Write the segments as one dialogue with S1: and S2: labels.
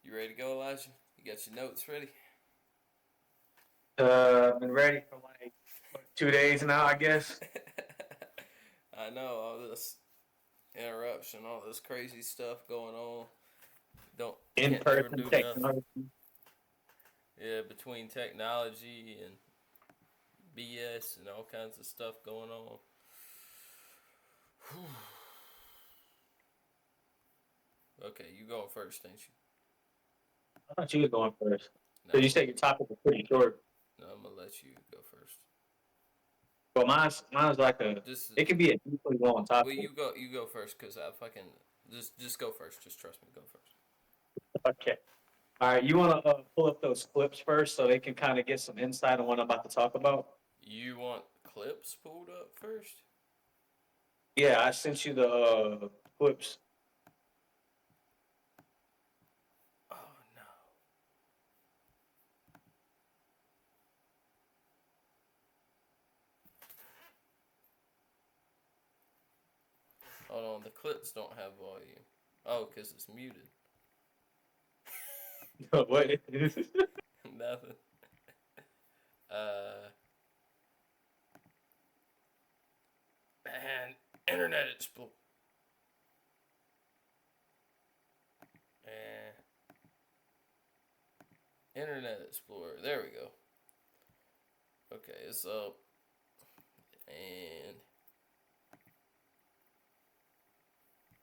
S1: You ready to go, Elijah? You got your notes ready?
S2: I've been ready for like 2 days now, I guess.
S1: I know all this interruption, all this crazy stuff going on. Don't can't never
S2: In-person
S1: do nothing.
S2: technology.
S1: Yeah, between technology and BS and all kinds of stuff going on. Okay, you going first, ain't you?
S2: I thought you were going first.
S1: No,
S2: So you said your topic was pretty short.
S1: no, I'm gonna let you go first.
S2: Well, mine's like
S1: Just
S2: it could be a deeply long
S1: well,
S2: topic.
S1: you go first, cause I fucking just go first. Just trust me, go first.
S2: Okay. All right. You want to pull up those clips first so they can kind of get some insight on what I'm about to talk about?
S1: You want clips pulled up first?
S2: Yeah, I sent you the clips.
S1: Oh no. Hold on, the clips don't have volume. Oh, cause it's muted.
S2: What?
S1: Nothing. Uh, man, Internet Explorer. Eh, Internet Explorer. There we go. Okay, it's up. And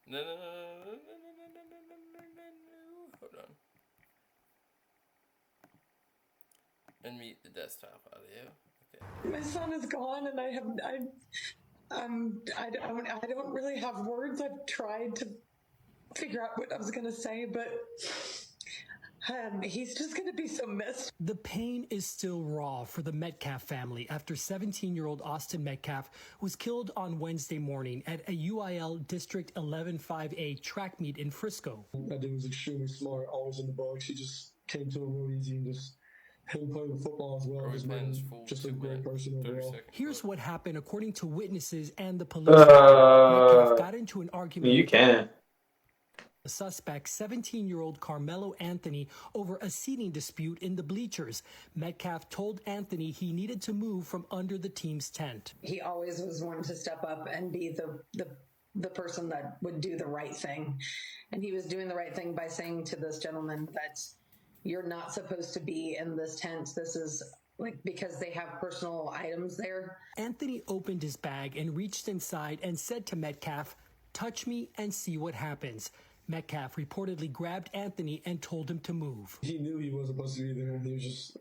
S1: no. Hold on. Unmute the desktop audio. Okay.
S3: My son is gone, and I don't really have words. I've tried to figure out what I was going to say, but he's just going to be so missed.
S4: The pain is still raw for the Metcalf family after 17-year-old Austin Metcalf was killed on Wednesday morning at a UIL District 11-5A track meet in Frisco.
S5: That dude was extremely smart, always in the box. He just came to him real easy and just him playing football as well. Just a great person overall.
S4: Here's what happened according to witnesses and the police. Metcalf got into an argument.
S2: You can.
S4: The suspect, 17-year-old Karmelo Anthony, over a seating dispute in the bleachers. Metcalf told Anthony he needed to move from under the team's tent.
S3: He always was one to step up and be the person that would do the right thing. And he was doing the right thing by saying to this gentleman that you're not supposed to be in this tent. This is because they have personal items there.
S4: Anthony opened his bag and reached inside and said to Metcalf, "Touch me and see what happens." Metcalf reportedly grabbed Anthony and told him to move.
S5: He knew he wasn't supposed to be there. It's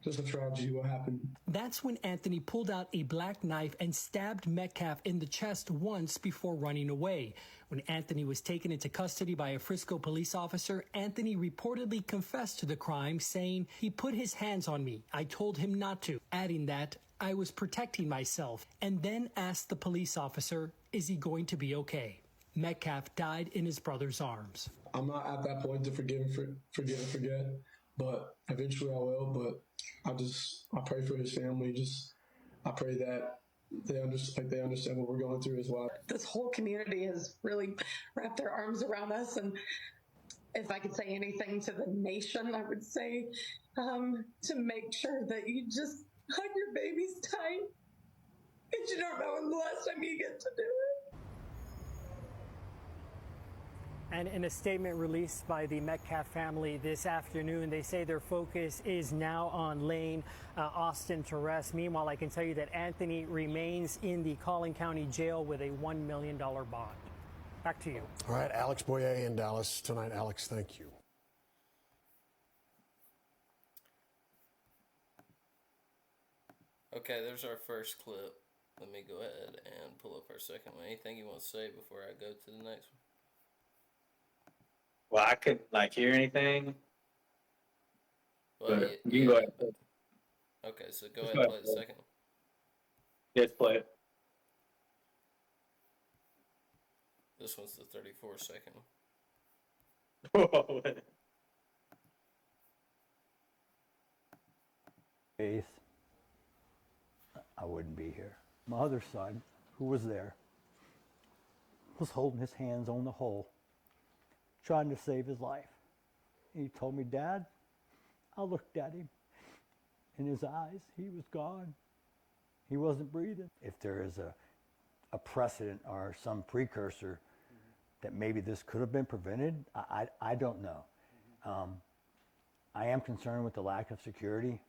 S5: just a tragedy what happened.
S4: That's when Anthony pulled out a black knife and stabbed Metcalf in the chest once before running away. When Anthony was taken into custody by a Frisco police officer, Anthony reportedly confessed to the crime, saying, "He put his hands on me. I told him not to," adding that, "I was protecting myself," and then asked the police officer, "Is he going to be okay?" Metcalf died in his brother's arms.
S5: I'm not at that point to forgive and forget, but eventually I will. But I pray for his family. I pray that they understand what we're going through as well.
S3: This whole community has really wrapped their arms around us, and if I could say anything to the nation, I would say to make sure that you just hug your babies tight, because you don't know when the last time you get to do it.
S4: And in a statement released by the Metcalf family this afternoon, they say their focus is now on laying Austin to rest. Meanwhile, I can tell you that Anthony remains in the Collin County Jail with a $1 million bond. Back to you.
S6: All right, Alex Boyer in Dallas tonight. Alex, thank you.
S1: Okay, there's our first clip. Let me go ahead and pull up our second one. Anything you want to say before I go to the next one?
S2: Well, I couldn't hear anything.
S1: Well,
S2: you can go ahead.
S1: Okay, so go ahead and play the second one.
S2: Yes, play it.
S1: This one's the 34-second one.
S7: Faith, I wouldn't be here. My other son, who was there, was holding his hands on the hole, trying to save his life. And he told me, Dad, I looked at him. In his eyes, he was gone. He wasn't breathing. If there is a precedent or some precursor that maybe this could have been prevented, I don't know. I am concerned with the lack of security.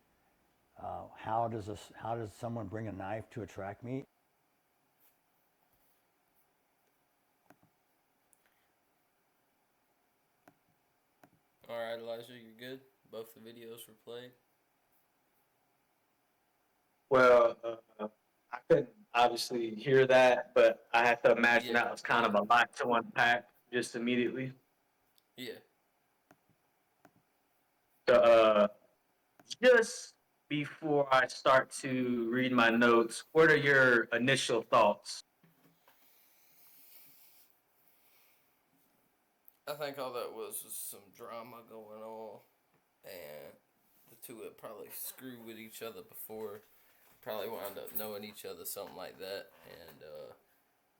S7: How does someone bring a knife to a track meet?
S1: All right, Elijah, you're good. Both the videos were played.
S2: Well, I couldn't obviously hear that, but I have to imagine
S1: Yeah,
S2: that was kind of a lot to unpack just immediately.
S1: yeah.
S2: So, just before I start to read my notes, what are your initial thoughts?
S1: I think all that was some drama going on, and the two had probably screwed with each other before, probably wound up knowing each other, something like that, and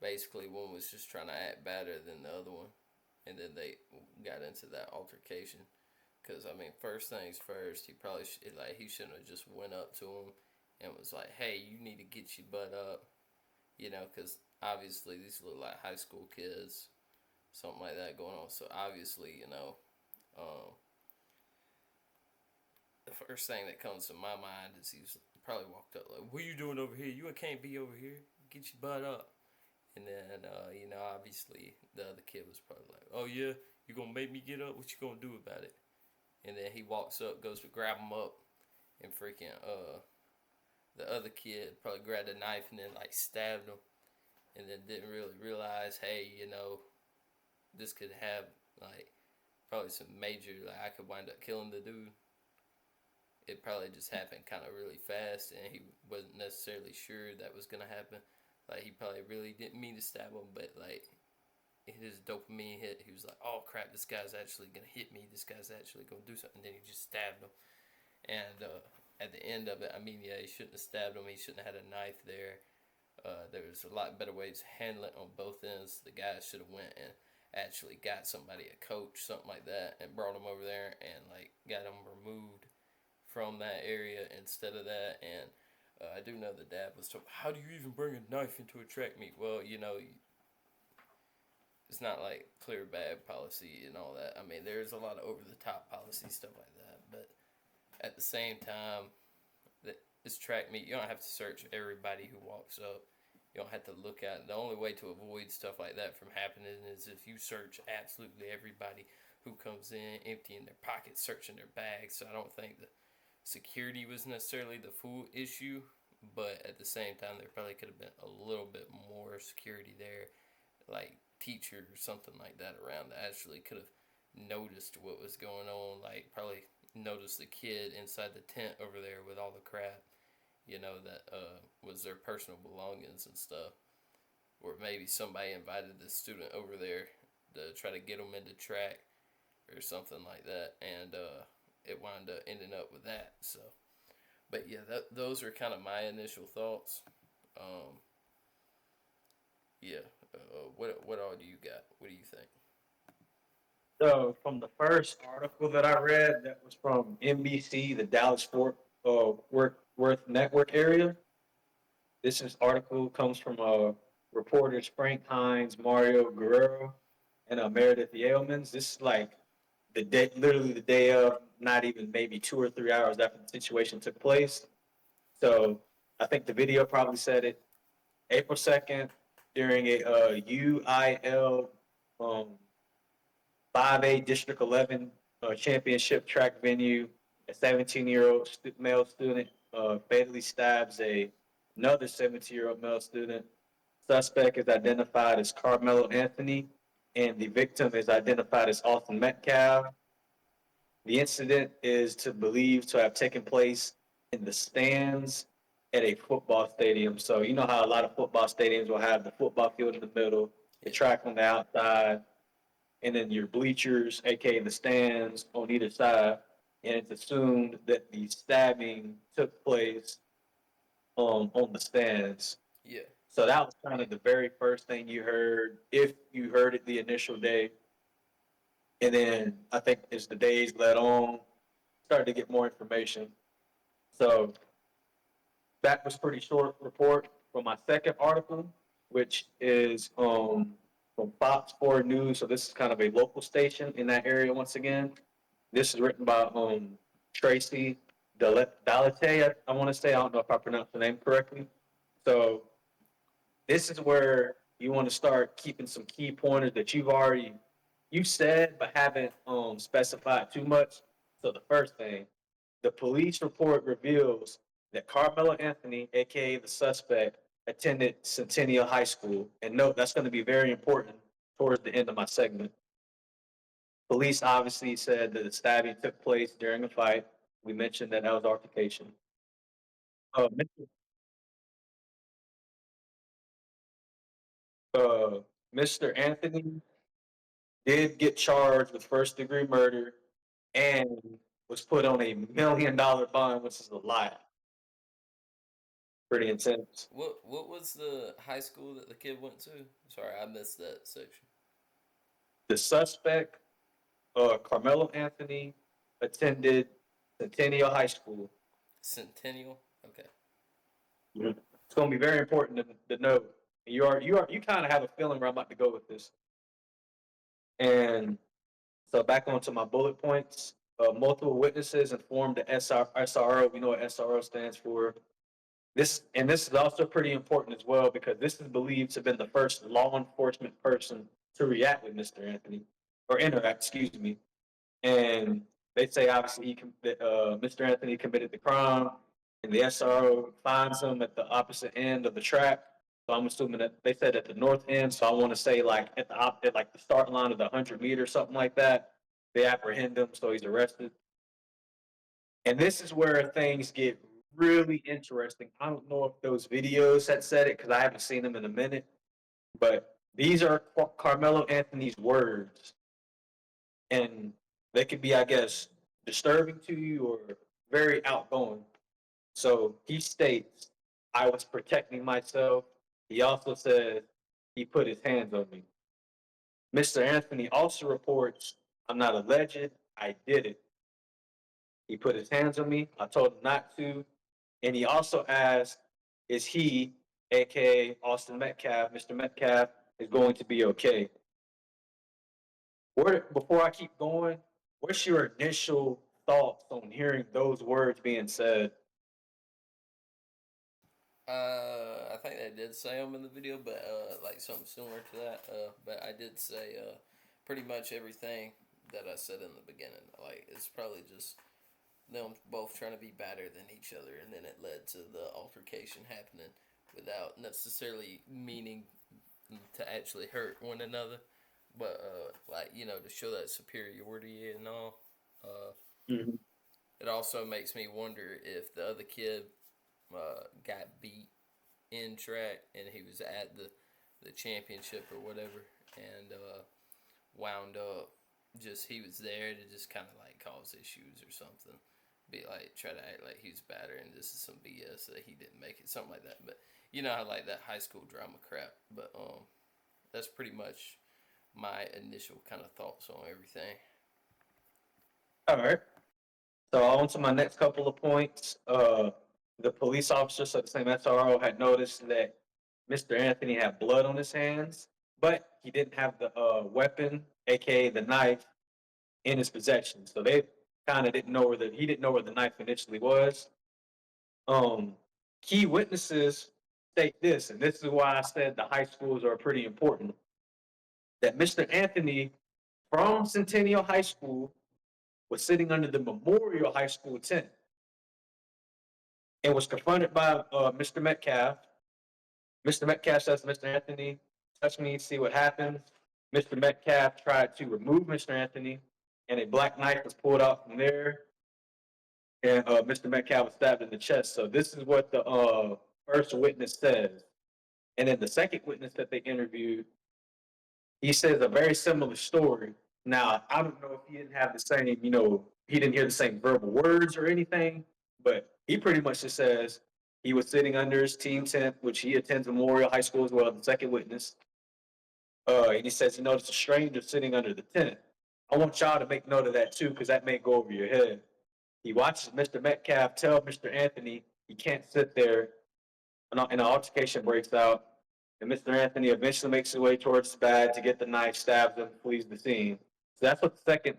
S1: basically one was just trying to act better than the other one, and then they got into that altercation. Cause I mean, first things first, he probably he shouldn't have just went up to him and was like, "Hey, you need to get your butt up," cause obviously these look like high school kids, something like that going on. So obviously, um, the first thing that comes to my mind is he's probably walked up like, "What are you doing over here? You can't be over here. Get your butt up." And then, obviously the other kid was probably like, "Oh yeah, you gonna make me get up? What you gonna do about it?" And then he walks up, goes to grab him up, and freaking the other kid probably grabbed a knife and then like stabbed him, and then didn't really realize, hey, this could have like probably some major, like I could wind up killing the dude. It probably just happened kind of really fast, and he wasn't necessarily sure that was gonna happen. Like he probably really didn't mean to stab him, but like his dopamine hit. He was like, "Oh crap, this guy's actually gonna hit me. This guy's actually gonna do something." And then he just stabbed him. And at the end of it, I mean, yeah, he shouldn't have stabbed him. He shouldn't have had a knife there. There was a lot better ways to handle it on both ends. The guy should have went and actually got somebody, a coach, something like that, and brought him over there and like got him removed from that area instead of that. And I do know the dad was told, "How do you even bring a knife into a track meet?" Well, it's not like clear bag policy and all that. I mean, there's a lot of over the top policy stuff like that, but at the same time, this track meet, you don't have to search everybody who walks up. You don't have to look at it. The only way to avoid stuff like that from happening is if you search absolutely everybody who comes in, emptying their pockets, searching their bags. So I don't think the security was necessarily the full issue, but at the same time, there probably could have been a little bit more security there, like teacher or something like that around that actually could have noticed what was going on, like probably noticed the kid inside the tent over there with all the crap, that was their personal belongings and stuff. Or maybe somebody invited the student over there to try to get them into track or something like that, and it wound up ending up with that. So, but yeah, those are kind of my initial thoughts. Yeah. What all do you got? What do you think?
S2: So, from the first article that I read, that was from NBC, the Dallas Fort Worth Network area. This article comes from reporters Frank Hines, Mario Guerrero, and Meredith Yeomans. This is like the day, literally the day of, not even maybe 2 or 3 hours after the situation took place. So I think the video probably said it. April 2nd, during a UIL 5A District 11 championship track venue, a 17-year-old male student fatally stabs another 17-year-old male student. Suspect is identified as Karmelo Anthony, and the victim is identified as Austin Metcalf. The incident is believed to have taken place in the stands at a football stadium. So you know how a lot of football stadiums will have the football field in the middle, the track on the outside, and then your bleachers, aka the stands, on either side. And it's assumed that the stabbing took place on the stands.
S1: Yeah.
S2: So that was kind of the very first thing you heard, if you heard it the initial day. And then I think as the days led on, started to get more information. So that was pretty short report from my second article, which is from Fox 4 News. So this is kind of a local station in that area once again. This is written by Tracy Dalate, I want to say. I don't know if I pronounced the name correctly. So this is where you want to start keeping some key pointers that you said but haven't specified too much. So the first thing, the police report reveals that Karmelo Anthony, aka the suspect, attended Centennial High School. And note that's going to be very important towards the end of my segment. Police obviously said that the stabbing took place during a fight. We mentioned that was altercation. Uh, uh, Mr. Anthony did get charged with first degree murder and was put on $1 million bond, which is a lot. Pretty intense.
S1: What was the high school that the kid went to? Sorry, I missed that section.
S2: The suspect, Carmelo Anthony, attended Centennial High School.
S1: Centennial. Okay.
S2: It's going to be very important to note. You kind of have a feeling where I'm about to go with this. And so back onto my bullet points. Multiple witnesses informed the SRO. We know what SRO stands for. This is also pretty important as well because this is believed to have been the first law enforcement person to react with Mr. Anthony or interact. Excuse me. And they say obviously Mr. Anthony committed the crime, and the SRO finds him at the opposite end of the track. So I'm assuming that they said at the north end. So I want to say like at the start line of the 100 meters, something like that. They apprehend him, so he's arrested. And this is where things get really interesting. I don't know if those videos had said it because I haven't seen them in a minute, but these are Carmelo Anthony's words. And they could be, I guess, disturbing to you or very outgoing. So he states, I was protecting myself. He also said he put his hands on me. Mr. Anthony also reports, I'm not alleged, I did it. He put his hands on me. I told him not to. And he also asked, is he, aka Austin Metcalf, Mr. Metcalf, is going to be okay? Before I keep going, what's your initial thoughts on hearing those words being said?
S1: I think they did say them in the video, but like something similar to that. But I did say pretty much everything that I said in the beginning. Like it's probably just them both trying to be better than each other, and then it led to the altercation happening without necessarily meaning to actually hurt one another, but like to show that superiority and all.
S2: Mm-hmm.
S1: It also makes me wonder if the other kid got beat in track and he was at the championship or whatever and wound up just he was there to just kind of like cause issues or something, be like try to act like he was better and this is some BS that he didn't make it, something like that. But I like that high school drama crap. But that's pretty much my initial kind of thoughts on everything.
S2: All right. So on to my next couple of points. The police officer, so the same SRO, had noticed that Mr. Anthony had blood on his hands, but he didn't have the weapon, aka the knife, in his possession. So they kind of didn't know he didn't know where the knife initially was. Key witnesses state this, and this is why I said the high schools are pretty important. That Mr. Anthony from Centennial High School was sitting under the Memorial High School tent and was confronted by Mr. Metcalf. Mr. Metcalf says, Mr. Anthony, touch me, see what happens. Mr. Metcalf tried to remove Mr. Anthony, and a black knife was pulled out from there. And Mr. Metcalf was stabbed in the chest. So this is what the first witness says. And then the second witness that they interviewed, he says a very similar story. Now, I don't know if he didn't have the same, he didn't hear the same verbal words or anything, but he pretty much just says he was sitting under his team tent, which he attends Memorial High School as well, the second witness. And he says he noticed a stranger sitting under the tent. I want y'all to make note of that too, because that may go over your head. He watches Mr. Metcalf tell Mr. Anthony he can't sit there, and an altercation breaks out, and Mr. Anthony eventually makes his way towards his bag to get the knife, stabs him, flees the scene. So that's what the second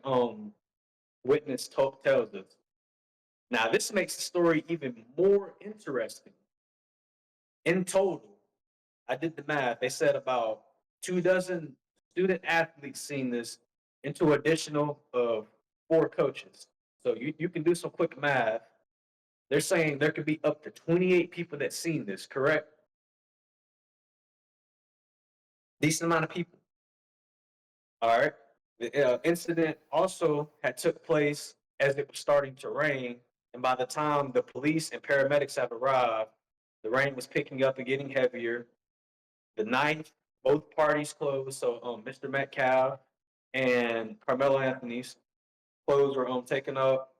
S2: witness tells us. Now, this makes the story even more interesting. In total, I did the math. They said about 24 student athletes seen this, into additional of 4 coaches. So you can do some quick math. They're saying there could be up to 28 people that seen this, correct? Decent amount of people. All right. The incident also had took place as it was starting to rain, and by the time the police and paramedics have arrived, the rain was picking up and getting heavier. The night, both parties closed. So Mr. Metcalf and Carmelo Anthony's clothes were taken up,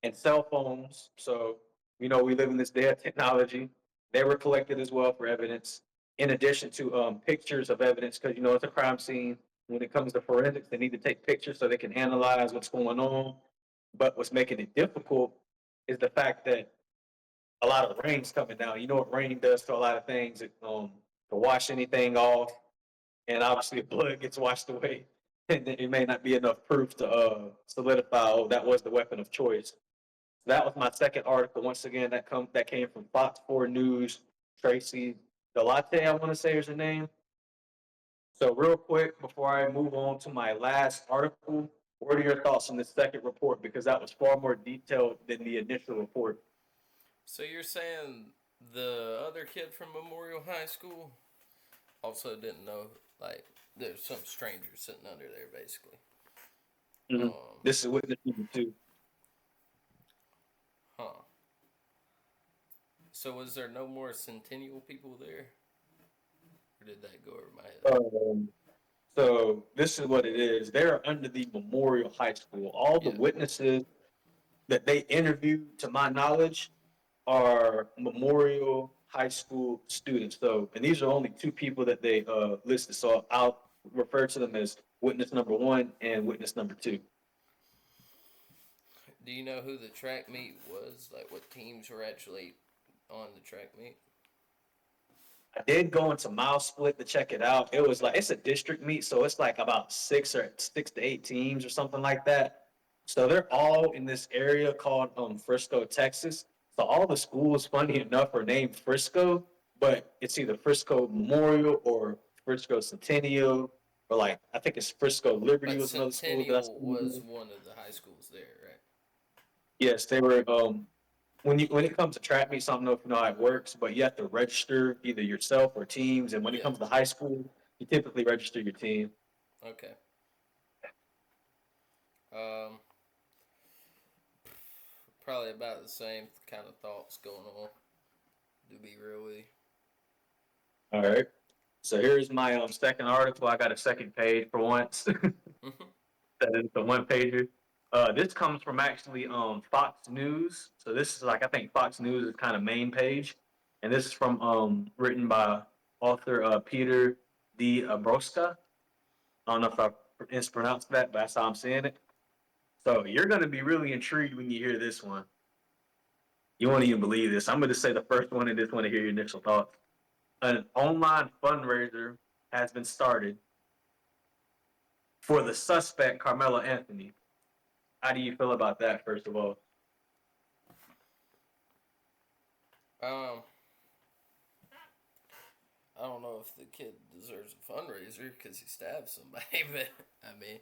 S2: and cell phones. So we live in this day of technology. They were collected as well for evidence, in addition to pictures of evidence, because it's a crime scene. When it comes to forensics, they need to take pictures so they can analyze what's going on. But what's making it difficult is the fact that a lot of rain's coming down. You know what rain does to a lot of things. To wash anything off, and obviously if blood gets washed away, and it may not be enough proof to solidify, oh, that was the weapon of choice. That was my second article. Once again, that came from Fox 4 News. Tracy Delate, I want to say is her name. So real quick, before I move on to my last article, what are your thoughts on the second report? Because that was far more detailed than the initial report.
S1: So you're saying the other kid from Memorial High School also didn't know, like, there's some stranger sitting under there, basically.
S2: Mm-hmm. This is witness number 2.
S1: Huh. So was there no more Centennial people there? Or did that go over my head?
S2: So this is what it is. They're under the Memorial High School. All the witnesses that they interviewed, to my knowledge, are Memorial High School students. So, and these are only 2 people that they listed. So I'll refer to them as witness number 1 and witness number 2.
S1: Do you know who the track meet was? Like what teams were actually on the track meet?
S2: I did go into Mile Split to check it out. It was like, it's a district meet, so it's like about 6 to 8 teams or something like that. So they're all in this area called Frisco, Texas. So all the schools, funny enough, are named Frisco, but it's either Frisco Memorial or Frisco Centennial, or like I think it's Frisco Liberty
S1: But
S2: was another school.
S1: Centennial was one of the high schools there, right?
S2: Yes, they were. When it comes to track meets, I don't know if you know how it works, but you have to register either yourself or teams. And when it comes to high school, you typically register your team.
S1: Okay. Probably about the same kind of thoughts going on, to be real with you.
S2: All right. So here's my second article. I got a second page for once. That is the one pager. This comes from actually Fox News. So this is like, I think Fox News is kind of main page, and this is from written by author Peter D. Abroska. I don't know if I mispronounced that, but that's how I'm saying it. So you're going to be really intrigued when you hear this one. You won't even believe this. I'm going to say the first one and just want to hear your initial thoughts. An online fundraiser has been started for the suspect, Karmelo Anthony. How do you feel about that, first of all?
S1: I don't know if the kid deserves a fundraiser because he stabbed somebody, but I mean,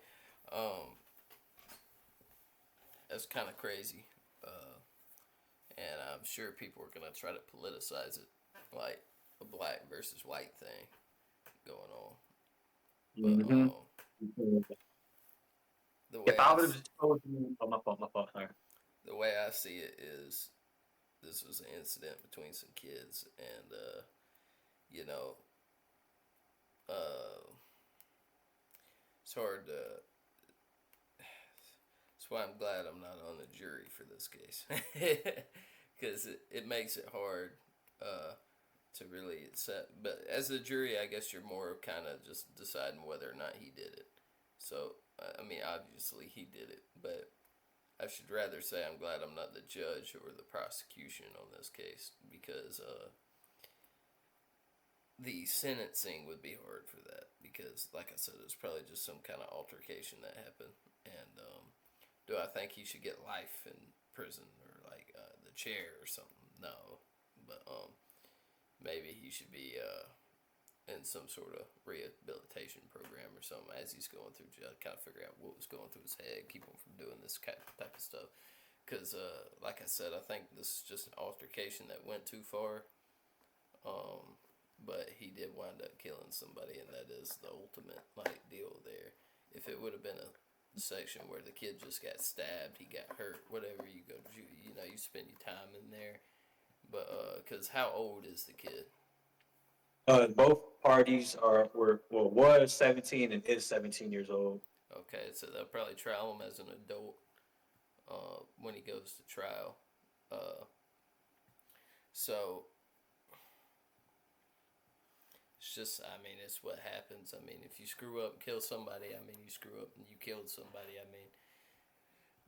S1: that's kind of crazy. And I'm sure people are going to try to politicize it, like a black versus white thing going on. But the way
S2: If I would have told you, my fault, sorry.
S1: The way I see it is, this was an incident between some kids, and it's hard to. That's why I'm glad I'm not on the jury for this case, because it makes it hard to really set. But as a jury, I guess you're more kind of just deciding whether or not he did it. So I mean, obviously he did it, but I should rather say I'm glad I'm not the judge or the prosecution on this case, because the sentencing would be hard for that, because, like I said, it's probably just some kind of altercation that happened. And do I think he should get life in prison or like the chair or something? No, but maybe he should be in some sort of rehabilitation program or something as he's going through jail, kind of figure out what was going through his head, keep him from doing this type of stuff. Because, like I said, I think this is just an altercation that went too far. But he did wind up killing somebody, and that is the ultimate like deal there. If it would have been a section where the kid just got stabbed, he got hurt, whatever, you go, you know, you spend your time in there. But because how old is the kid?
S2: Both parties was 17 and is 17 years old.
S1: Okay, so they'll probably trial him as an adult when he goes to trial. So it's just, I mean, it's what happens. I mean, if you screw up and kill somebody, I mean, you screw up and you killed somebody. I mean,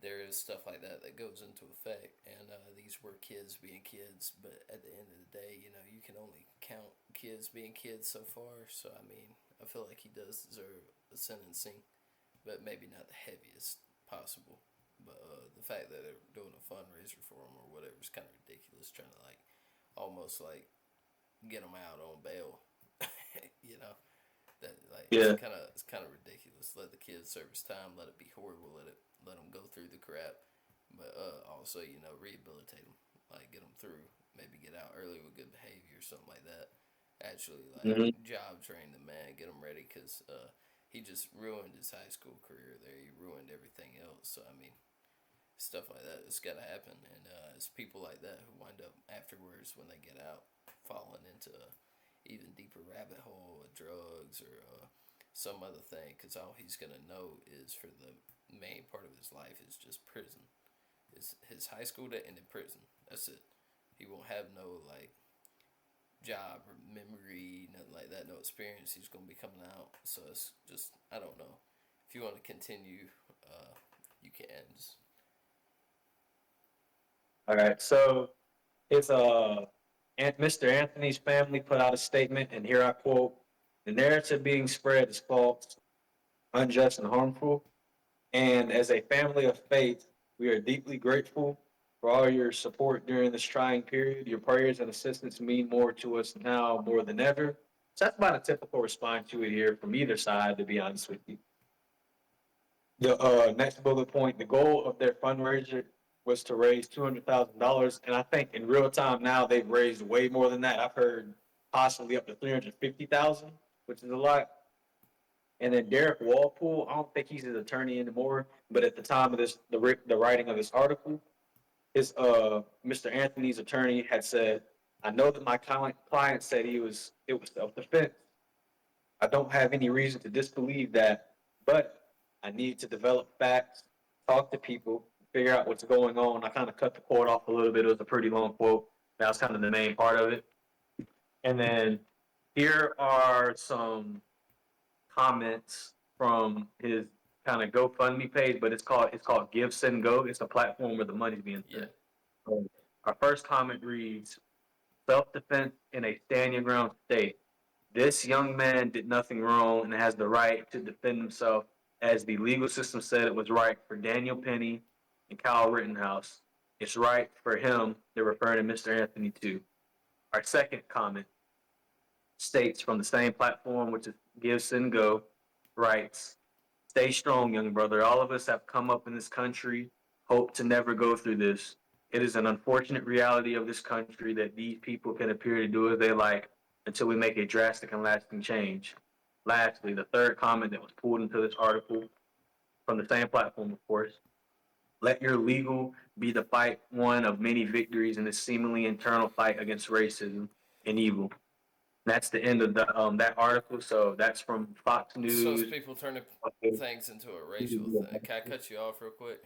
S1: there is stuff like that that goes into effect. And these were kids being kids, but at the end of the day, you know, you can only count kids being kids so far. So, I mean, I feel like he does deserve a sentencing, but maybe not the heaviest possible. But the fact that they're doing a fundraiser for him or whatever is kind of ridiculous, trying to like almost like get him out on bail. You know, that like
S2: Yeah.
S1: it's kind of ridiculous. Let the kid serve his time. Let it be horrible. Let him go through the crap. But also, you know, rehabilitate him. Like get him through. Maybe get out early with good behavior or something like that. Actually, like
S2: Hmm.
S1: job train the man. Get him ready, because he just ruined his high school career there. He ruined everything else. So I mean, stuff like that, it's got to happen. And it's people like that who wind up afterwards, when they get out, falling into even deeper rabbit hole of drugs or some other thing, because all he's going to know is, for the main part of his life, is just prison. It's his high school that ended prison. That's it. He won't have no like job or memory, nothing like that, no experience. He's going to be coming out. So it's just, I don't know. If you want to continue, you can. Just,
S2: All right. So it's Mr. Anthony's family put out a statement, and here I quote: "The narrative being spread is false, unjust, and harmful. And as a family of faith, we are deeply grateful for all your support during this trying period. Your prayers and assistance mean more to us now more than ever." So that's about a typical response you would hear from either side, to be honest with you. The next bullet point: the goal of their fundraiser was to raise $200,000, and I think in real time now they've raised way more than that. I've heard possibly up to 350,000, which is a lot. And then Derek Walpole, I don't think he's his attorney anymore, but at the time of the writing of this article, his Mr. Anthony's attorney had said, "I know that my client said it was self defense. I don't have any reason to disbelieve that, but I need to develop facts, talk to people, figure out what's going on." I kind of cut the quote off a little bit. It was a pretty long quote. That was kind of the main part of it. And then here are some comments from his kind of GoFundMe page, but it's called Give Send Go. It's a platform where the money's being
S1: yeah.
S2: sent. So our first comment reads: "Self defense in a stand your ground state. This young man did nothing wrong and has the right to defend himself, as the legal system said it was right for Daniel Penny and Kyle Rittenhouse. It's right for him." They're referring to Mr. Anthony too. Our second comment states from the same platform, which is Give Send Go, writes: "Stay strong, young brother. All of us have come up in this country, hope to never go through this. It is an unfortunate reality of this country that these people can appear to do as they like until we make a drastic and lasting change." Lastly, the third comment that was pulled into this article from the same platform, of course: "Let your legal be the fight one of many victories in this seemingly internal fight against racism and evil." That's the end of the that article. So that's from Fox
S1: So it's
S2: News.
S1: people turning
S2: Okay.
S1: things into a racial thing. Can I cut you off real quick?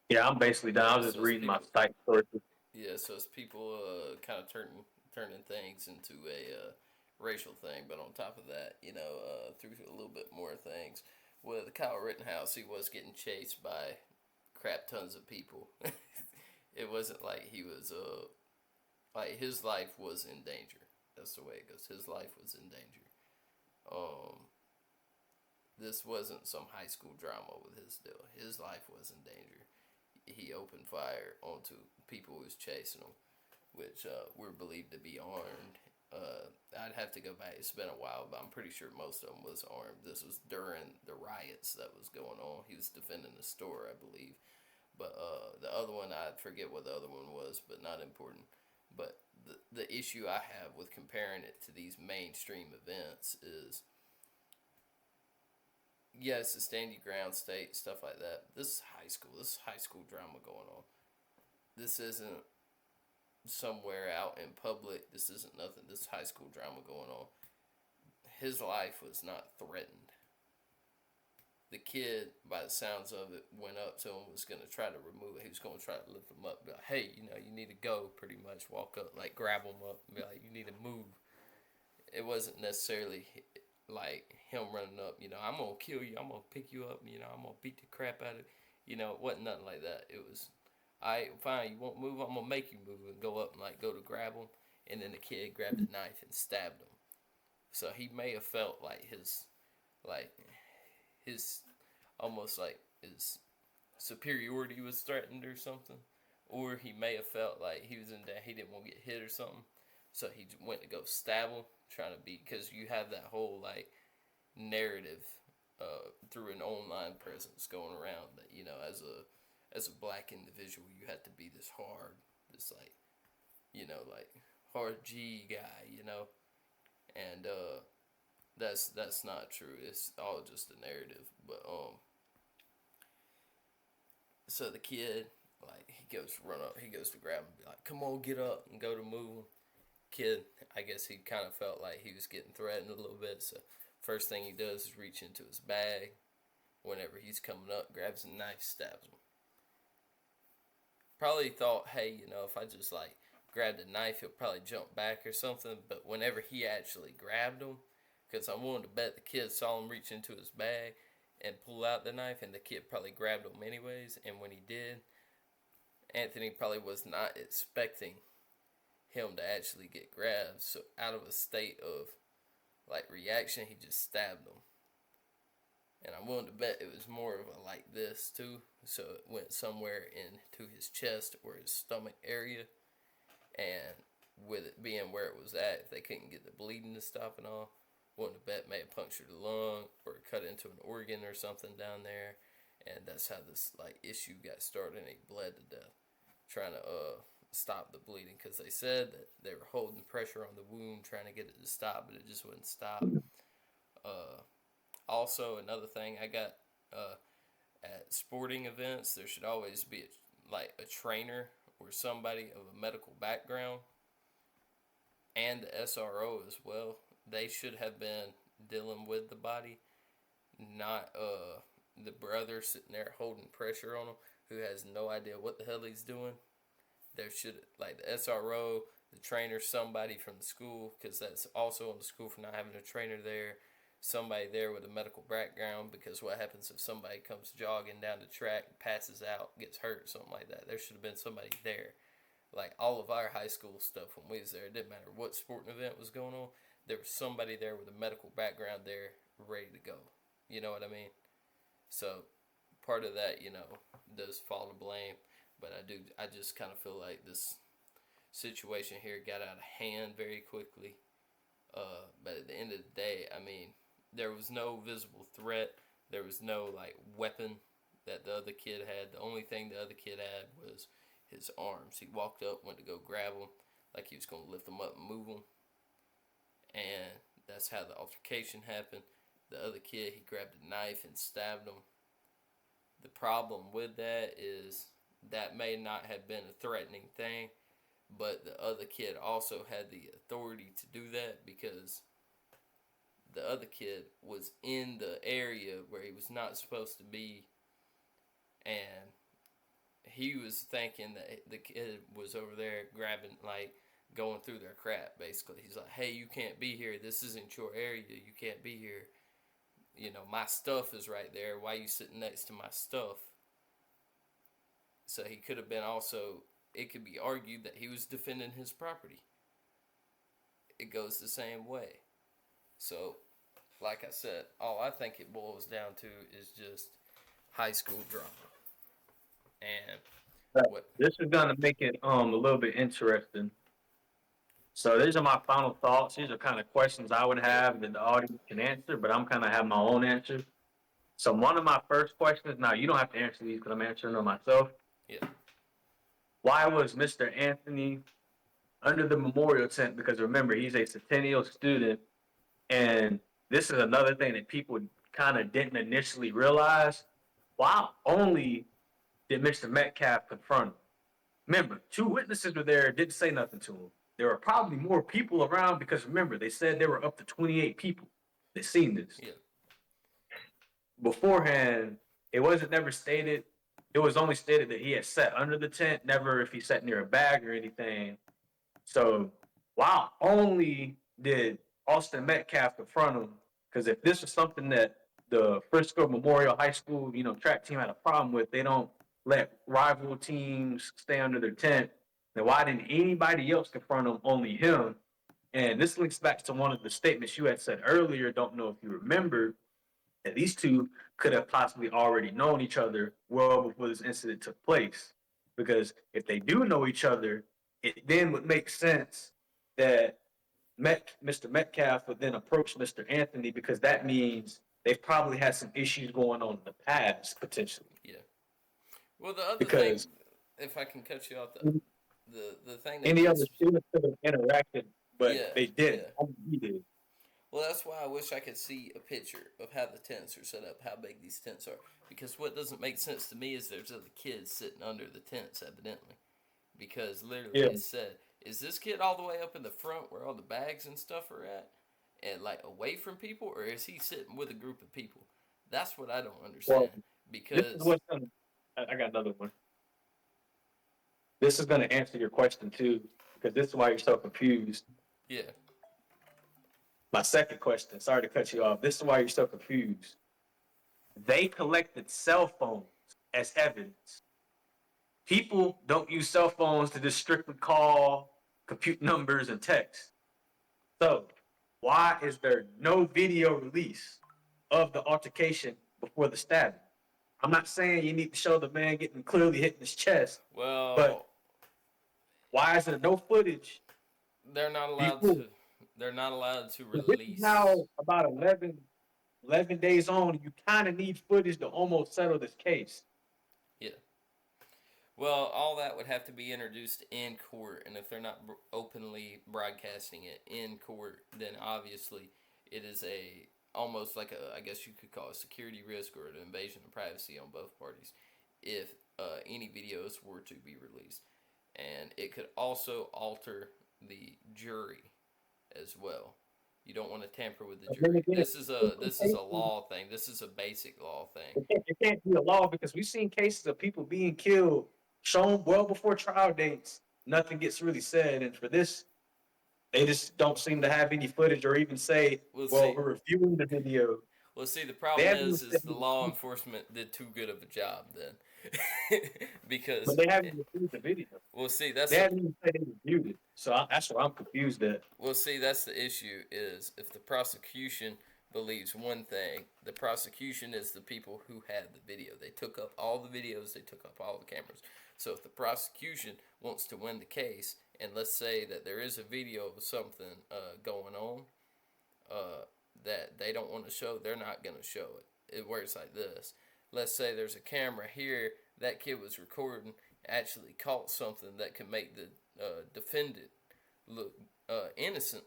S2: Yeah, I'm basically done. I was just
S1: So it's
S2: reading my
S1: people.
S2: site sources.
S1: Yeah, so it's people kind of turning things into a racial thing, but on top of that, you know, through a little bit more things, with Kyle Rittenhouse, he was getting chased by crap tons of people. It wasn't like he was like his life was in danger. That's the way it goes. His life was in danger. This wasn't some high school drama with his deal. His life was in danger. He opened fire onto people who was chasing him, which were believed to be armed. I'd have to go back. It's been a while, but I'm pretty sure most of them was armed. This was during the riots that was going on. He was defending the store, I believe. But the other one, I forget what the other one was, but not important. But the issue I have with comparing it to these mainstream events is, yes, the stand your ground state, stuff like that. This is high school. This is high school drama going on. This isn't somewhere out in public. This isn't nothing. This is high school drama going on. His life was not threatened. The kid, by the sounds of it, went up to him, was going to try to remove it. He was going to try to lift him up, be like, hey, you need to go, pretty much. Walk up, like, grab him up, and be like, you need to move. It wasn't necessarily like him running up, I'm going to kill you, I'm going to pick you up, I'm going to beat the crap out of you. It wasn't nothing like that. It was, alright, fine, you won't move, I'm going to make you move, and go up and, like, go to grab him. And then the kid grabbed a knife and stabbed him. So he may have felt like his almost like his superiority was threatened or something. Or he may have felt like he was in there, he didn't want to get hit or something. So he went to go stab him, trying to beat, because you have that whole, like, narrative through an online presence going around that, as a black individual, you have to be this hard, this, like, like, hard G guy, and that's not true. It's all just a narrative. But so the kid, like, he goes to grab him, and be like, come on, get up, and go to move him. Kid, I guess he kind of felt like he was getting threatened a little bit, so first thing he does is reach into his bag. Whenever he's coming up, grabs a knife, stabs him. Probably thought, hey, if I just, like, grabbed a knife, he'll probably jump back or something. But whenever he actually grabbed him, because I'm willing to bet the kid saw him reach into his bag and pull out the knife, and the kid probably grabbed him anyways. And when he did, Anthony probably was not expecting him to actually get grabbed. So out of a state of, like, reaction, he just stabbed him. And I'm willing to bet it was more of a like this too. So it went somewhere into his chest or his stomach area. And with it being where it was at, if they couldn't get the bleeding to stop and all, willing to bet may have punctured a lung or cut into an organ or something down there. And that's how this, like, issue got started, and he bled to death, trying to stop the bleeding, because they said that they were holding pressure on the wound, trying to get it to stop, but it just wouldn't stop. Also, another thing I got, at sporting events, there should always be a trainer or somebody of a medical background, and the SRO as well. They should have been dealing with the body, not the brother sitting there holding pressure on him, who has no idea what the hell he's doing. There should, like, the SRO, the trainer, somebody from the school, because that's also on the school for not having a trainer there. Somebody there with a medical background, because what happens if somebody comes jogging down the track, passes out, gets hurt, something like that? There should have been somebody there. Like, all of our high school stuff when we was there, it didn't matter what sporting event was going on, there was somebody there with a medical background there, ready to go. You know what I mean? So, part of that, does fall to blame. But I just kind of feel like this situation here got out of hand very quickly. But at the end of the day, I mean, there was no visible threat. There was no, like, weapon that the other kid had. The only thing the other kid had was his arms. He walked up, went to go grab him, like he was going to lift him up and move him. And that's how the altercation happened. The other kid, he grabbed a knife and stabbed him. The problem with that is that may not have been a threatening thing, but the other kid also had the authority to do that, because the other kid was in the area where he was not supposed to be, and he was thinking that the kid was over there grabbing, like, going through their crap, basically. He's like, hey, you can't be here, this isn't your area, you can't be here. you know, my stuff is right there. Why are you sitting next to my stuff? So he could have been also, it could be argued that he was defending his property. It goes the same way. So, like I said, all I think it boils down to is just high school drama. And what?
S2: This is gonna make it a little bit interesting. So these are my final thoughts. These are kind of questions I would have that the audience can answer, but I'm kind of have my own answer. So one of my first questions, now you don't have to answer these because I'm answering them myself.
S1: Yeah.
S2: Why was Mr. Anthony under the memorial tent? Because remember, he's a centennial student, and this is another thing that people kind of didn't initially realize. Why only did Mr. Metcalf confront him? Remember, 2 witnesses were there, didn't say nothing to him. There were probably more people around because remember, they said there were up to 28 people that seen this.
S1: Yeah.
S2: Beforehand, it wasn't never stated. It was only stated that he had sat under the tent, never if he sat near a bag or anything. So, why only did Austin Metcalf confront him? Because if this was something that the Frisco Memorial High School, track team had a problem with, they don't let rival teams stay under their tent. Then why didn't anybody else confront him? Only him. And this links back to one of the statements you had said earlier. Don't know if you remember that these two could have possibly already known each other well before this incident took place. Because if they do know each other, it then would make sense that Mr. Metcalf would then approach Mr. Anthony because that means they've probably had some issues going on in the past, potentially.
S1: Yeah. Well, the other
S2: Because
S1: thing, if I can cut you off, the thing that
S2: any other students could have interacted, but
S1: Yeah,
S2: they didn't.
S1: yeah.
S2: Only he did.
S1: Well, that's why I wish I could see a picture of how the tents are set up, how big these tents are. Because what doesn't make sense to me is there's other kids sitting under the tents, evidently. Because literally
S2: Yeah.
S1: it said, is this kid all the way up in the front where all the bags and stuff are at? And like away from people? Or is he sitting with a group of people? That's what I don't understand.
S2: Well,
S1: Because,
S2: This is what's gonna. I got another one. This is going to answer your question too, because this is why you're so confused.
S1: yeah,
S2: My second question. Sorry to cut you off. This is why you're so confused. They collected cell phones as evidence. People don't use cell phones to just strictly call, compute numbers, and text. So, why is there no video release of the altercation before the stabbing? I'm not saying you need to show the man getting clearly hit in his chest,
S1: well,
S2: but why is there no footage?
S1: they're not allowed
S2: Before.
S1: to. They're not allowed to
S2: This
S1: release.
S2: is now about 11 days on. You kind of need footage to almost settle this case.
S1: Yeah. Well, all that would have to be introduced in court, and if they're not openly broadcasting it in court, then obviously it is almost like I guess you could call it a security risk or an invasion of privacy on both parties if any videos were to be released. And it could also alter the jury as well. You don't want to tamper with the jury. This is a law thing. This is a basic law thing.
S2: It can't be a law because we've seen cases of people being killed shown well before trial dates. Nothing gets really said, and for this, they just don't seem to have any footage or even say, we're reviewing the video.
S1: Well, see, the problem is the law enforcement did too good of a job then. Because
S2: But they haven't reviewed the video.
S1: Well, see,
S2: They haven't even said they reviewed it. So that's what I'm confused at.
S1: Well, see, that's the issue is if the prosecution believes one thing, the prosecution is the people who had the video. They took up all the videos, they took up all the cameras. So if the prosecution wants to win the case, and let's say that there is a video of something going on that they don't want to show, they're not going to show it. It works like this. Let's say there's a camera here, that kid was recording, actually caught something that could make the defendant look innocent.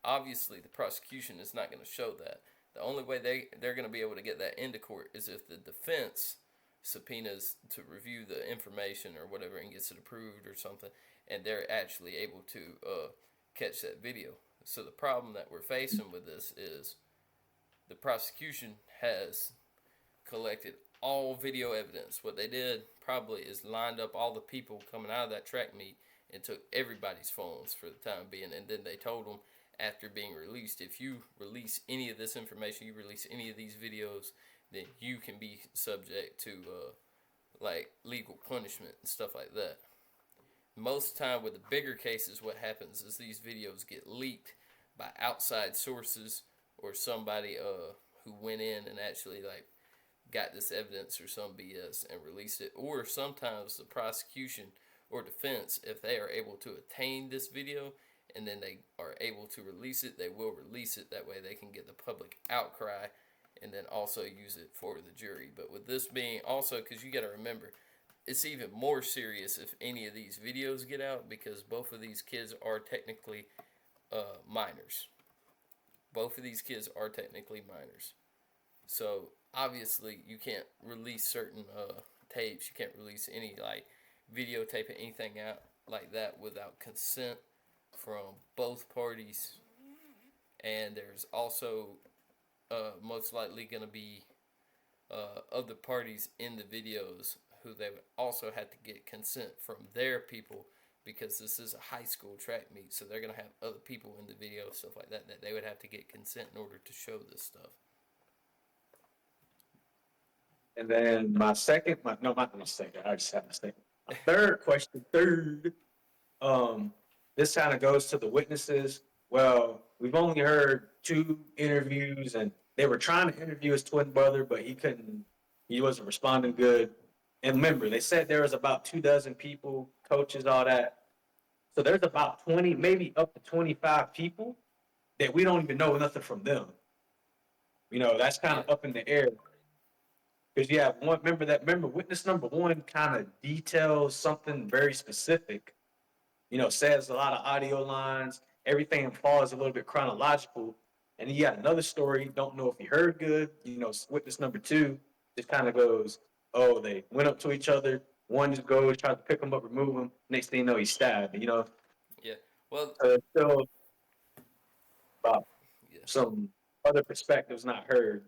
S1: Obviously, the prosecution is not going to show that. The only way they're going to be able to get that into court is if the defense subpoenas to review the information or whatever and gets it approved or something, and they're actually able to catch that video. So the problem that we're facing with this is the prosecution has collected all video evidence. What they did probably is lined up all the people coming out of that track meet and took everybody's phones for the time being, and then they told them after being released. If you release any of this information, you release any of these videos, then you can be subject to like legal punishment and stuff like that. Most time with the bigger cases, what happens is these videos get leaked by outside sources or somebody who went in and actually like got this evidence or some BS and released it. Or sometimes the prosecution or defense, if they are able to attain this video and then they are able to release it, they will release it. That way they can get the public outcry and then also use it for the jury. But with this being also, because you got to remember, it's even more serious if any of these videos get out, because both of these kids are technically minors. Both of these kids are technically minors. So obviously you can't release certain tapes. You can't release any like videotaping anything out like that without consent from both parties. And there's also most likely going to be other parties in the videos who they would also have to get consent from their people, because this is a high school track meet, so they're going to have other people in the video, stuff like that, that they would have to get consent in order to show this stuff.
S2: And then my second, not my second, I just had my second. My third question, this kind of goes to the witnesses. Well, we've only heard 2 interviews, and they were trying to interview his twin brother, but he wasn't responding good. And remember, they said there was about 24 people, coaches, all that. So there's about 20, maybe up to 25 people that we don't even know nothing from them. That's kind of up in the air. Because you have one, remember witness number 1 kind of details something very specific, says a lot of audio lines, everything falls a little bit chronological. And then you got another story, don't know if he heard good, witness number 2 just kind of goes, oh, they went up to each other, one just goes, tries to pick him up, remove him, next thing you know, he's stabbed,
S1: Yeah. Well,
S2: So there's still
S1: yeah.
S2: some other perspectives not heard.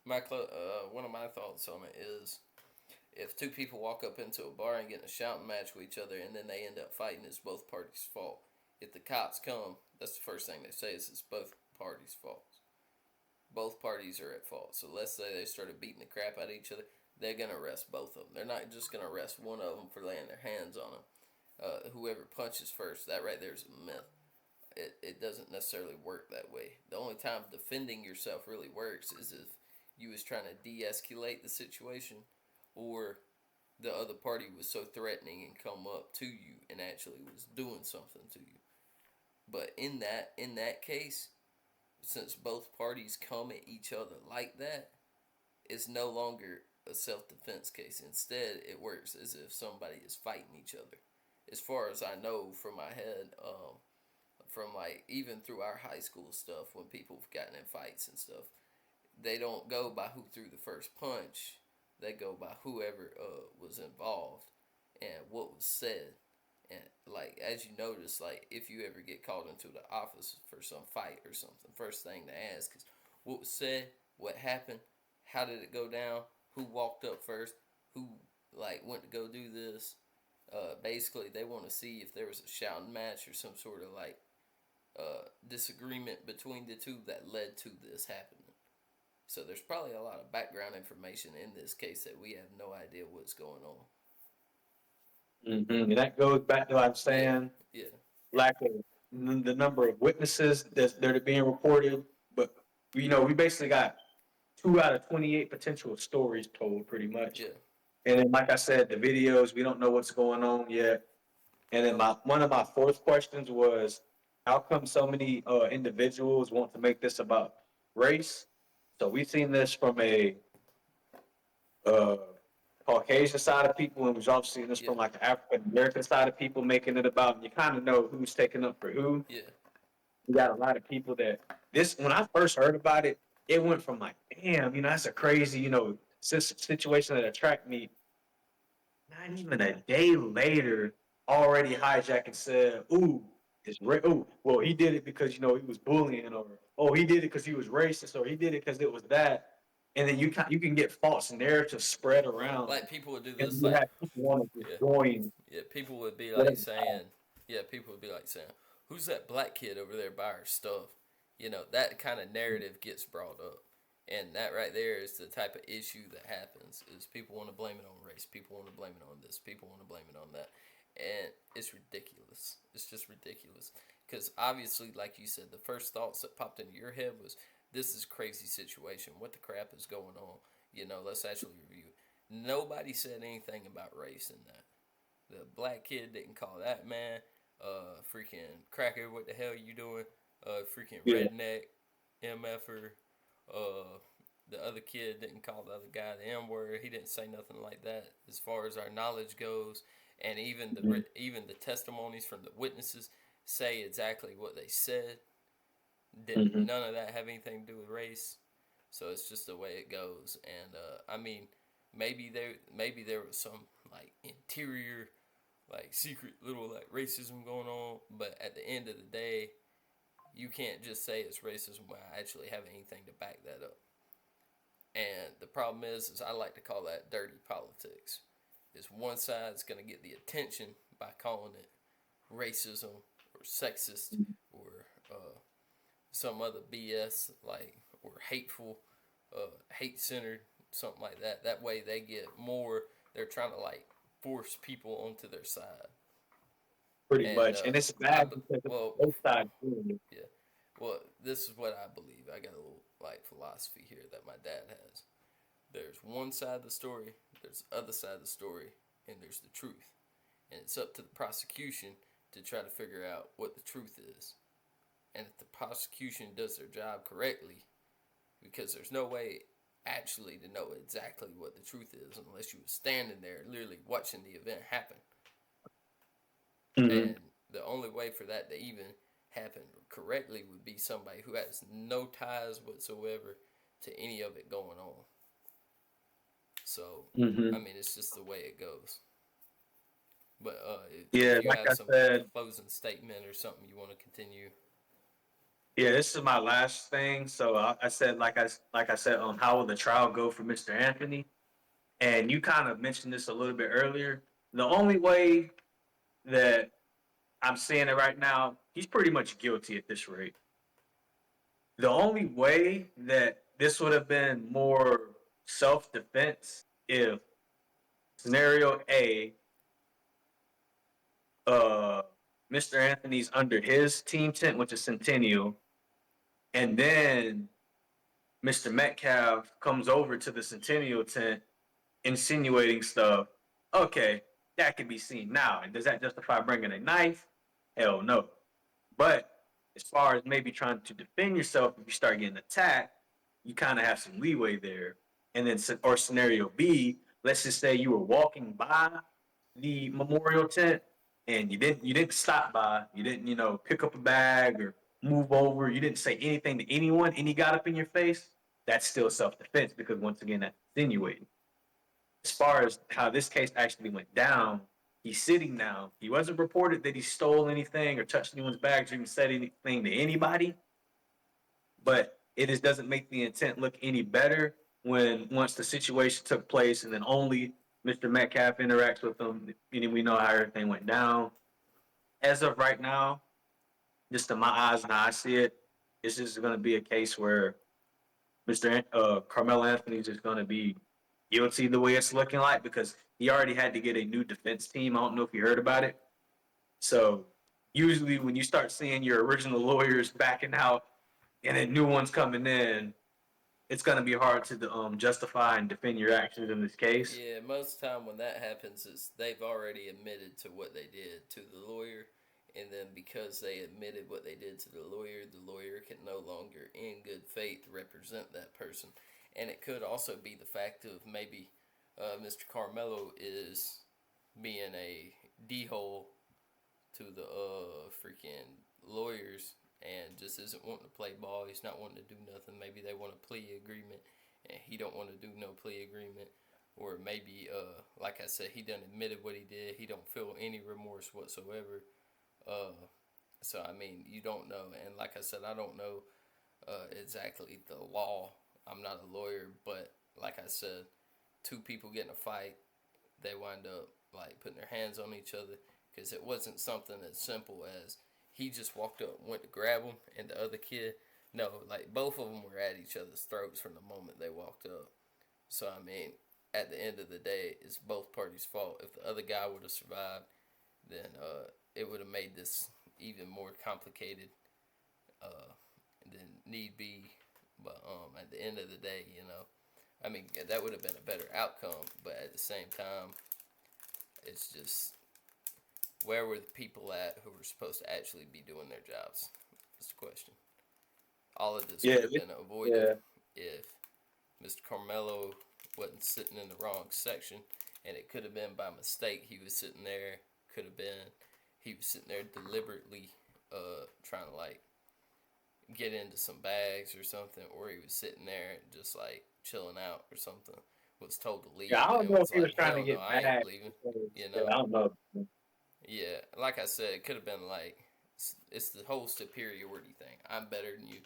S1: One of my thoughts on it is, if 2 people walk up into a bar and get in a shouting match with each other and then they end up fighting, it's both parties' fault. If the cops come, that's the first thing they say is it's both parties' fault. Both parties are at fault. So let's say they started beating the crap out of each other, they're going to arrest both of them. They're not just going to arrest one of them for laying their hands on them. Whoever punches first, that right there is a myth. It doesn't necessarily work that way. The only time defending yourself really works is if you was trying to de-escalate the situation, or the other party was so threatening and come up to you and actually was doing something to you. But in that case, since both parties come at each other like that, it's no longer a self-defense case. Instead, it works as if somebody is fighting each other. As far as I know from my head, from like even through our high school stuff, when people have gotten in fights and stuff, they don't go by who threw the first punch. They go by whoever was involved and what was said. And like, as you notice, like if you ever get called into the office for some fight or something, first thing to ask is what was said, what happened, how did it go down, who walked up first, who like went to go do this. Basically, they want to see if there was a shouting match or some sort of like disagreement between the 2 that led to this happening. So there's probably a lot of background information in this case that we have no idea what's going on.
S2: Mm-hmm. And that goes back to what I'm saying.
S1: Yeah.
S2: Lack of the number of witnesses that are being reported. But, we basically got 2 out of 28 potential stories told pretty much.
S1: Yeah.
S2: And then, like I said, the videos, we don't know what's going on yet. And then one of my 4th questions was, how come so many individuals want to make this about race? So we've seen this from a Caucasian side of people, and we've also seen this from like the African American side of people making it about, and you kind of know who's taking up for who.
S1: Yeah.
S2: We got a lot of people that when I first heard about it, it went from like, damn, that's a crazy, situation at a track meet. Not even a day later, already hijacked and said, ooh, well, he did it because, he was bullying, or, oh, he did it because he was racist, or he did it because it was that. And then you can get false narratives spread around.
S1: Like people would do
S2: And
S1: this,
S2: you
S1: like
S2: have people want to join.
S1: people would be like saying, who's that black kid over there by her stuff? You know, that kind of narrative gets brought up. And that right there is the type of issue that happens is people want to blame it on race. People want to blame it on this. People want to blame it on that. And it's ridiculous. It's just ridiculous. Because obviously, like you said, the first thoughts that popped into your head was, this is a crazy situation. What the crap is going on? You know, let's actually review it. Nobody said anything about race in that. The black kid didn't call that man freaking cracker, what the hell you doing? Freaking redneck, MFer. The other kid didn't call the other guy the M word. He didn't say nothing like that as far as our knowledge goes. And even the testimonies from the witnesses say exactly what they said. None of that have anything to do with race. So it's just the way it goes. And I mean, maybe there was some like interior, like secret little like racism going on. But at the end of the day, you can't just say it's racism without actually having anything to back that up. And the problem is I like to call that dirty politics. Is one side's going to get the attention by calling it racism or sexist or some other BS like or hateful, hate-centered, something like that. That way they get more. They're trying to like force people onto their side.
S2: Pretty much, and it's bad because both sides doing it.
S1: Yeah. Well, this is what I believe. I got a little like philosophy here that my dad has. There's one side of the story, there's the other side of the story, and there's the truth. And it's up to the prosecution to try to figure out what the truth is. And if the prosecution does their job correctly, because there's no way actually to know exactly what the truth is unless you were standing there literally watching the event happen. And the only way for that to even happen correctly would be somebody who has no ties whatsoever to any of it going on. So, I mean, it's just the way it goes. But if you
S2: like
S1: have
S2: I
S1: some
S2: said,
S1: closing statement or something you want to continue.
S2: Yeah, this is my last thing. So I said, like I said, how will the trial go for Mr. Anthony? And you kind of mentioned this a little bit earlier. The only way that I'm seeing it right now, he's pretty much guilty at this rate. The only way that this would have been more self-defense if scenario A, Mr. Anthony's under his team tent, which is Centennial, and then Mr. Metcalf comes over to the Centennial tent insinuating stuff. Okay, that can be seen now. And does that justify bringing a knife? Hell no. But as far as maybe trying to defend yourself if you start getting attacked, you kind of have some leeway there. And then, or scenario B, let's just say you were walking by the memorial tent and you didn't stop by, you didn't pick up a bag or move over, you didn't say anything to anyone, and he got up in your face. That's still self-defense because once again that's insinuating. As far as how this case actually went down, he's sitting now. He wasn't reported that he stole anything or touched anyone's bags or even said anything to anybody. But it just doesn't make the intent look any better when once the situation took place and then only Mr. Metcalf interacts with them, and we know how everything went down. As of right now, just in my eyes and how I see it, it's just going to be a case where Mr. Karmelo Anthony is just going to be guilty the way it's looking like because he already had to get a new defense team. I don't know if you heard about it. So usually when you start seeing your original lawyers backing out and then new ones coming in, it's going to be hard to justify and defend your actions in this case.
S1: Yeah, most of the time when that happens is they've already admitted to what they did to the lawyer. And then because they admitted what they did to the lawyer can no longer, in good faith, represent that person. And it could also be the fact of maybe Mr. Karmelo is being a D-hole to the freaking lawyers and just isn't wanting to play ball. He's not wanting to do nothing. Maybe they want a plea agreement and he don't want to do no plea agreement. Or maybe, like I said, he done admitted what he did. He don't feel any remorse whatsoever. So, I mean, you don't know. And like I said, I don't know exactly the law. I'm not a lawyer, but like I said, two people get in a fight, they wind up like putting their hands on each other because it wasn't something as simple as he just walked up, went to grab him, and the other kid, no, like both of them were at each other's throats from the moment they walked up. So I mean, at the end of the day, it's both parties' fault. If the other guy would have survived, then it would have made this even more complicated than need be. But at the end of the day, you know, I mean, that would have been a better outcome. But at the same time, it's just, where were the people at who were supposed to actually be doing their jobs? That's the question. All of this could have been avoided if Mr. Karmelo wasn't sitting in the wrong section, and it could have been by mistake. He was sitting there. Could have been he was sitting there deliberately trying to like get into some bags or something, or he was sitting there just like chilling out or something. Was told to leave.
S2: Yeah, I don't know if he was
S1: like,
S2: trying to
S1: hell
S2: get
S1: no, I ain't
S2: back.
S1: leaving. You
S2: Yeah,
S1: know.
S2: I don't know.
S1: Yeah, like I said, it could have been like, it's the whole superiority thing. I'm better than you.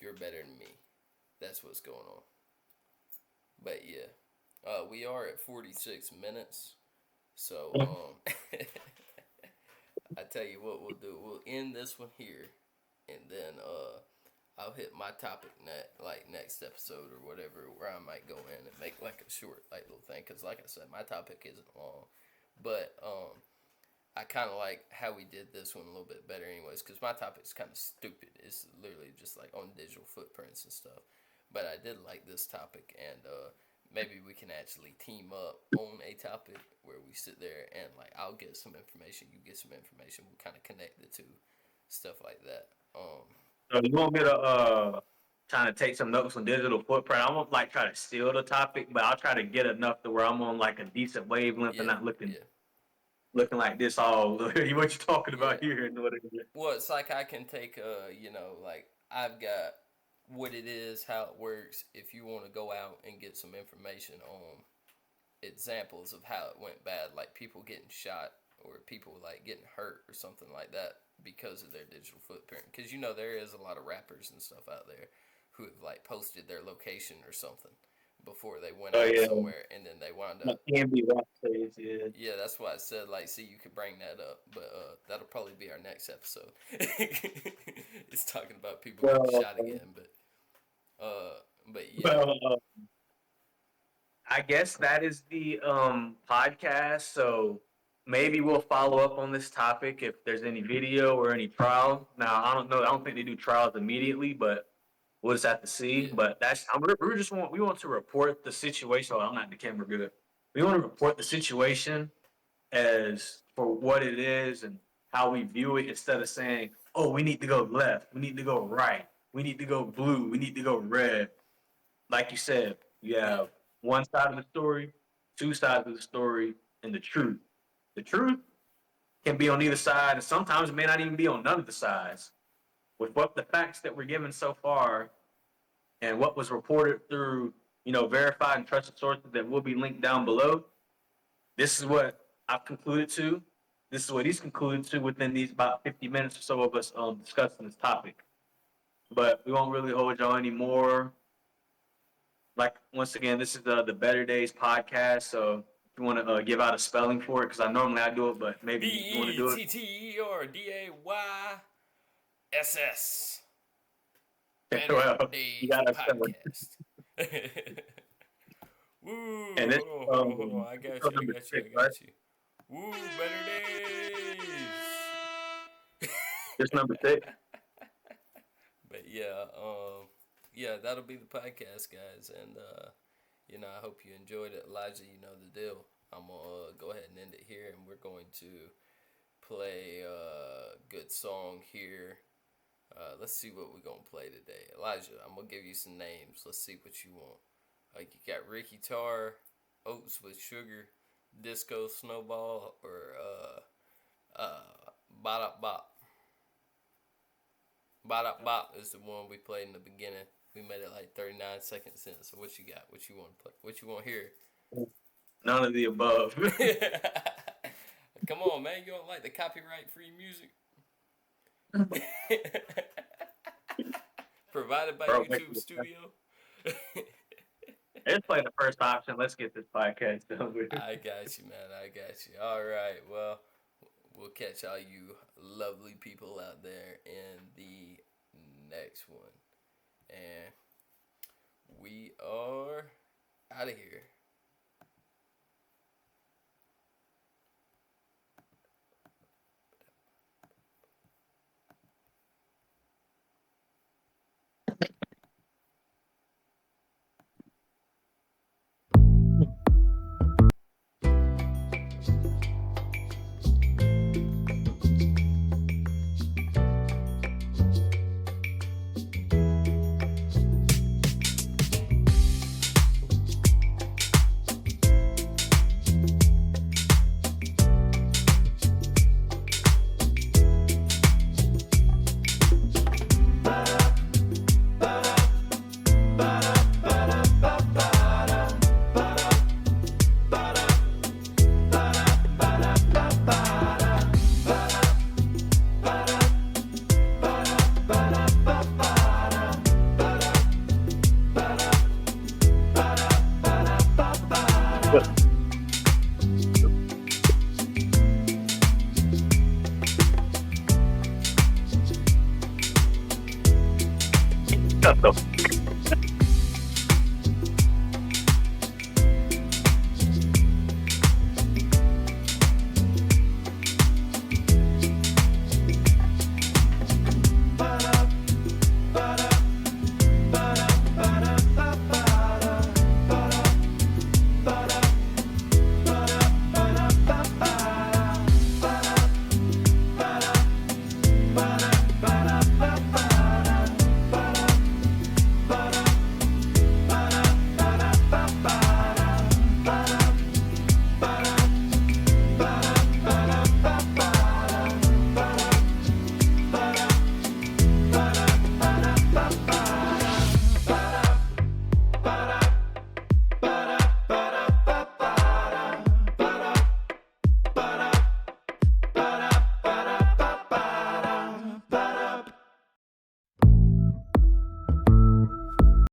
S1: You're better than me. That's what's going on. But yeah, we are at 46 minutes. So I tell you what we'll do. We'll end this one here, and then I'll hit my topic next episode or whatever, where I might go in and make like a short like little thing. Cause like I said, my topic isn't long, but I kind of like how we did this one a little bit better anyways, because my topic's kind of stupid. It's literally just like on digital footprints and stuff. But I did like this topic, and maybe we can actually team up on a topic where we sit there and like I'll get some information, you get some information, we kind of connect the two, stuff like that.
S2: So you want me to trying to take some notes on digital footprint? I won't like try to steal the topic, but I'll try to get enough to where I'm on like a decent wavelength and not looking like this all what you talking about here and whatever.
S1: Well, it's like I can take you know, like I've got what it is, how it works. If you want to go out and get some information on examples of how it went bad, like people getting shot or people like getting hurt or something like that because of their digital footprint, because you know there is a lot of rappers and stuff out there who have like posted their location or something before they went out somewhere, and then they wound up. Yeah, that's why I said like, see, you could bring that up, but that'll probably be our next episode. It's talking about people getting shot again, but yeah.
S2: Well, I guess that is the podcast. So maybe we'll follow up on this topic if there's any video or any trial. Now I don't know. I don't think they do trials immediately, but we'll just have to see.
S1: Yeah.
S2: But we want to report the situation. Oh, I'm not in the camera good. We want to report the situation as for what it is and how we view it, instead of saying, "Oh, we need to go left, we need to go right, we need to go blue, we need to go red." Like you said, you have one side of the story, two sides of the story, and the truth. The truth can be on either side, and sometimes it may not even be on none of the sides. With what the facts that we're given so far, and what was reported through, verified and trusted sources that will be linked down below, this is what I've concluded to. This is what he's concluded to within these about 50 minutes or so of us discussing this topic. But we won't really hold y'all anymore. Like, once again, this is the Better Days podcast. So if you want to give out a spelling for it, because I normally I do it, but maybe you want to do it.
S1: BETTERDAYSS.
S2: Well,
S1: Days
S2: you got
S1: podcast. Woo!
S2: And this,
S1: hold on. I got you.
S2: Right?
S1: Woo! Better days.
S2: This number 6.
S1: But yeah, that'll be the podcast, guys, and I hope you enjoyed it. Elijah, you know the deal. I'm gonna go ahead and end it here, and we're going to play a good song here. Let's see what we're gonna play today. Elijah, I'm gonna give you some names. Let's see what you want. Like, you got Ricky Tar, Oats with Sugar, Disco Snowball, or Bop Bop. Bop Bop is the one we played in the beginning. We made it like 39 seconds in. So what you got? What you want to play? What you want to hear?
S2: None of the above.
S1: Come on, man. You don't like the copyright-free music? Provided by YouTube Studio.
S2: Let's play the first option. Let's get this podcast done with.
S1: I got you, man. I got you. All right. Well, we'll catch all you lovely people out there in the next one. And we are out of here.
S2: But